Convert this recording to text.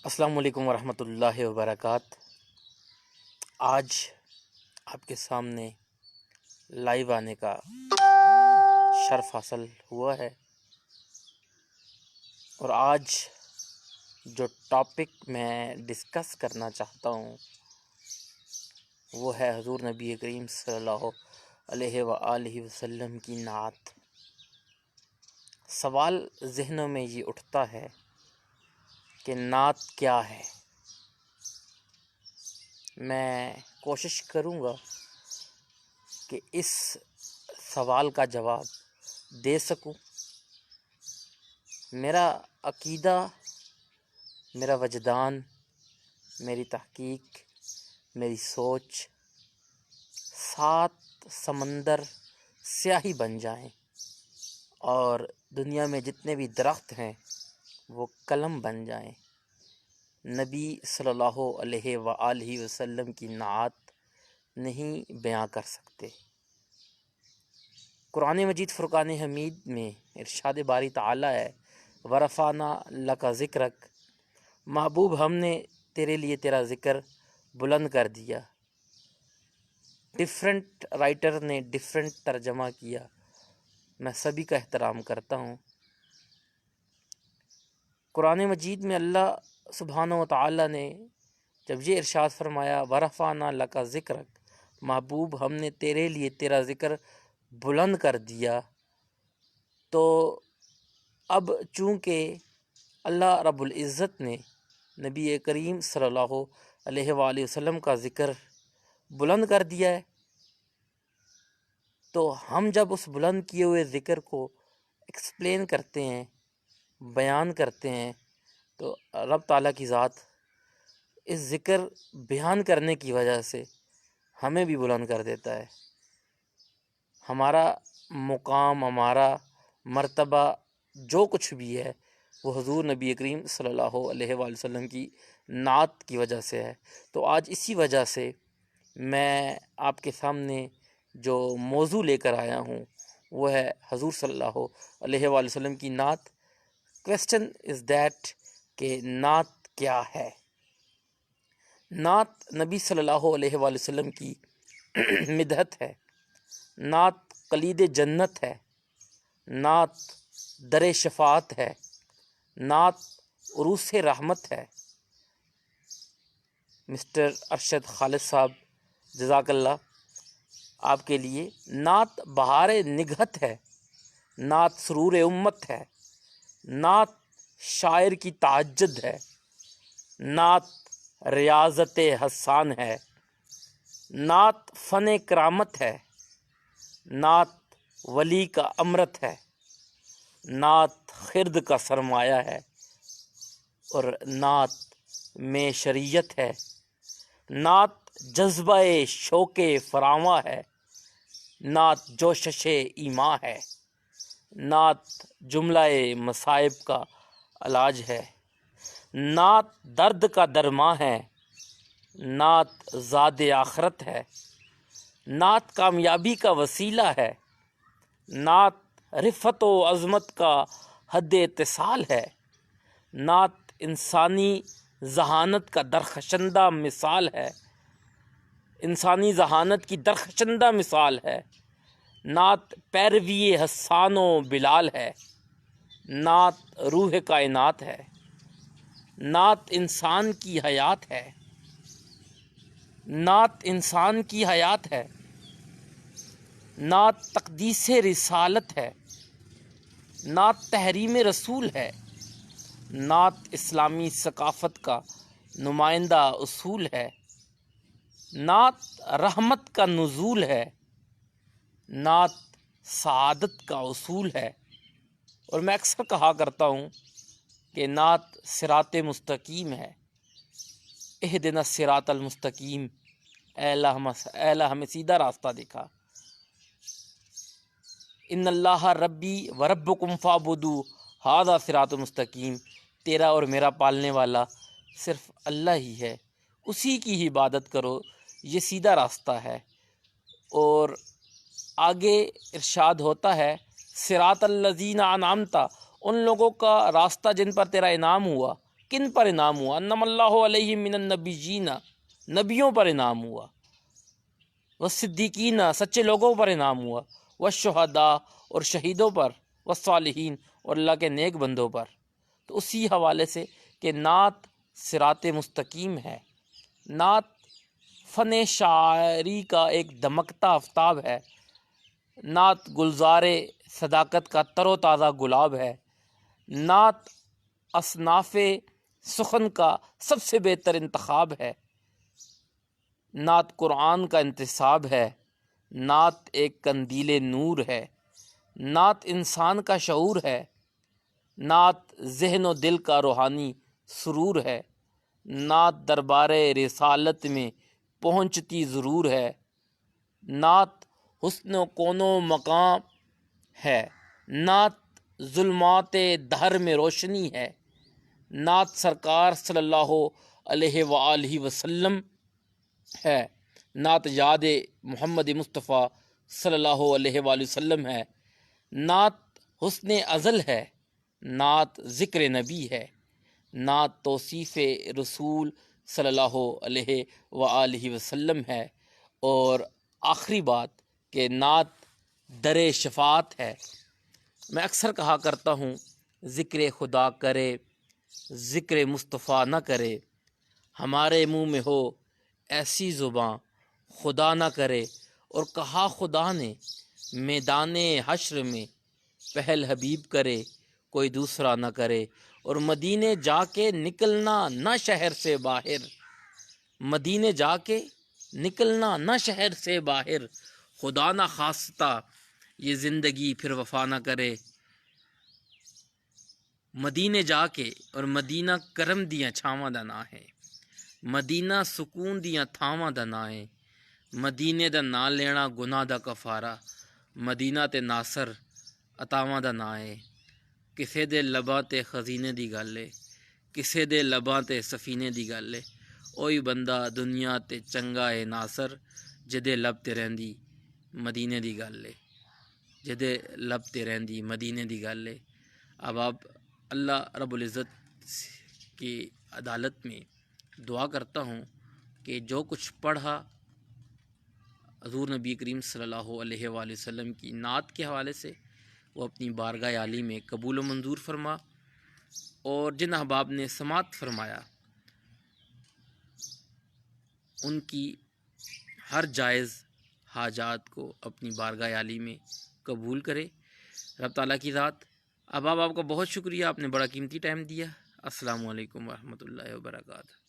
السلام علیکم ورحمۃ اللہ وبرکاتہ۔ آج آپ کے سامنے لائیو آنے کا شرف حاصل ہوا ہے، اور آج جو ٹاپک میں ڈسکس کرنا چاہتا ہوں وہ ہے حضور نبی کریم صلی اللہ علیہ وآلہ وسلم کی نعت۔ سوال ذہنوں میں یہ اٹھتا ہے کہ نعت کیا ہے؟ میں کوشش کروں گا کہ اس سوال کا جواب دے سکوں۔ میرا عقیدہ، میرا وجدان، میری تحقیق، میری سوچ 7 سمندر سیاہی بن جائیں اور دنیا میں جتنے بھی درخت ہیں وہ قلم بن جائیں، نبی صلی اللہ علیہ وآلہ وسلم کی نعت نہیں بیان کر سکتے۔ قرآن مجید فرقان حمید میں ارشاد باری تعالی ہے، وَرَفَعْنَا لَكَ ذِكْرَكَ، محبوب ہم نے تیرے لیے تیرا ذکر بلند کر دیا۔ ڈیفرنٹ رائٹر نے ڈیفرنٹ ترجمہ کیا، میں سبھی کا احترام کرتا ہوں۔ قرآن مجید میں اللہ سبحانہ و تعالی نے جب یہ ارشاد فرمایا وَرَفَعْنَا لَكَ ذِكْرَكَ، محبوب ہم نے تیرے لیے تیرا ذکر بلند کر دیا، تو اب چونکہ اللہ رب العزت نے نبی کریم صلی اللہ علیہ وآلہ وسلم کا ذکر بلند کر دیا ہے، تو ہم جب اس بلند کیے ہوئے ذکر کو ایکسپلین کرتے ہیں، بیان کرتے ہیں، تو رب تعالیٰ کی ذات اس ذکر بیان کرنے کی وجہ سے ہمیں بھی بلند کر دیتا ہے۔ ہمارا مقام، ہمارا مرتبہ جو کچھ بھی ہے وہ حضور نبی کریم صلی اللہ علیہ وآلہ وسلم کی نعت کی وجہ سے ہے۔ تو آج اسی وجہ سے میں آپ کے سامنے جو موضوع لے کر آیا ہوں وہ ہے حضور صلی اللہ علیہ وآلہ وسلم کی نعت۔ کویسچن از دیٹ کہ نعت کیا ہے؟ نعت نبی صلی اللہ علیہ وآلہ وسلم کی مدحت ہے، نعت کلید جنت ہے، نعت در شفاعت ہے، نعت عروس رحمت ہے۔ مسٹر ارشد خالد صاحب جزاک اللہ، آپ کے لیے نعت بہار نگہت ہے، نعت سرور امت ہے، نعت شاعر کی تعجد ہے، نعت ریاضت حسان ہے، نعت فن کرامت ہے، نعت ولی کا امرت ہے، نعت خرد کا سرمایہ ہے، اور نعت میں شریعت ہے، نعت جذبہ شوق فراواں ہے، نعت جوشش ایماں ہے، نعت جملہ مصائب کا علاج ہے، نعت درد کا درماں ہے، نعت زاد آخرت ہے، نعت کامیابی کا وسیلہ ہے، نعت رفت و عظمت کا حد اتصال ہے، نعت انسانی ذہانت کا درخشندہ مثال ہے، انسانی ذہانت کی درخشندہ مثال ہے، نعت پیروی حسان و بلال ہے، نعت روح کائنات ہے، نعت انسان کی حیات ہے، نعت انسان کی حیات ہے، نعت تقدیس رسالت ہے، نعت تحریم رسول ہے، نعت اسلامی ثقافت کا نمائندہ اصول ہے، نعت رحمت کا نزول ہے، نعت سعادت کا اصول ہے۔ اور میں اکثر کہا کرتا ہوں کہ نعت صراط مستقیم ہے، اہدنا الصراط المستقیم، اے اللہ ہمیں سیدھا راستہ دکھا۔ ان اللہ ربی و ربکم فاعبدوا ھذا صراط مستقیم، تیرا اور میرا پالنے والا صرف اللہ ہی ہے، اسی کی ہی عبادت کرو، یہ سیدھا راستہ ہے۔ اور آگے ارشاد ہوتا ہے صراط الذین انعمت، ان لوگوں کا راستہ جن پر تیرا انعام ہوا، کن پر انعام ہوا؟ انم اللہ علیہ من النبیین، نبیوں پر انعام ہوا، والصدیقین، سچے لوگوں پر انعام ہوا، والشہداء، اور شہیدوں پر، والصالحین، اور اللہ کے نیک بندوں پر۔ تو اسی حوالے سے کہ نعت صراط مستقیم ہے، نعت فن شاعری کا ایک دمکتا آفتاب ہے، نعت گلزار صداقت کا تر و تازہ گلاب ہے، نعت اصناف سخن کا سب سے بہتر انتخاب ہے، نعت قرآن کا انتصاب ہے، نعت ایک قندیل نور ہے، نعت انسان کا شعور ہے، نعت ذہن و دل کا روحانی سرور ہے، نعت دربار رسالت میں پہنچتی ضرور ہے، نعت حسن و کون و مقام ہے، نعت ظلمات دہر میں روشنی ہے، نعت سرکار صلی اللہ علیہ وآلہ وسلم ہے، نعت یاد محمد مصطفیٰ صلی اللہ علیہ وآلہ وسلم ہے، نعت حسن ازل ہے، نعت ذکر نبی ہے، نعت توصیف رسول صلی اللہ علیہ وآلہ وسلم ہے، اور آخری بات کہ نعت در شفاعت ہے۔ میں اکثر کہا کرتا ہوں، ذکر خدا کرے ذکر مصطفیٰ نہ کرے، ہمارے منہ میں ہو ایسی زباں خدا نہ کرے، اور کہا خدا نے میدان حشر میں پہل حبیب کرے کوئی دوسرا نہ کرے، اور مدینے جا کے نکلنا نہ شہر سے باہر، مدینے جا کے نکلنا نہ شہر سے باہر، خدا نہ خواستہ یہ زندگی پھر وفا نہ کرے، مدینے جا کے اور مدینہ کرم دیاں چھاواں دا نا ہے، مدینہ سکون دیاں تھاواں دا نا ہے، مدینے دا نا لینا گناہ دا کفارہ، مدینہ تے ناصر عطاواں دا نا ہے، کسے دے لباں تے خزینے دی گل ہے، کسے دے لباں تے سفینے دی گل ہے، اوہی بندہ دنیا تے چنگا ہے ناصر، جدے لب تے رہندی مدینے دی گل ہے، جدے لب تے رہندی مدینے دی گل ہے۔ اب آپ اللہ رب العزت کی عدالت میں دعا کرتا ہوں کہ جو کچھ پڑھا حضور نبی کریم صلی اللہ علیہ وآلہ وسلم کی نعت کے حوالے سے، وہ اپنی بارگاہ عالی میں قبول و منظور فرما، اور جن احباب نے سماعت فرمایا ان کی ہر جائز حاجات کو اپنی بارگاہ عالی میں قبول کرے رب تعالیٰ کی ذات۔ اب آپ کا بہت شکریہ، آپ نے بڑا قیمتی ٹائم دیا۔ السلام علیکم ورحمۃ اللہ وبرکاتہ۔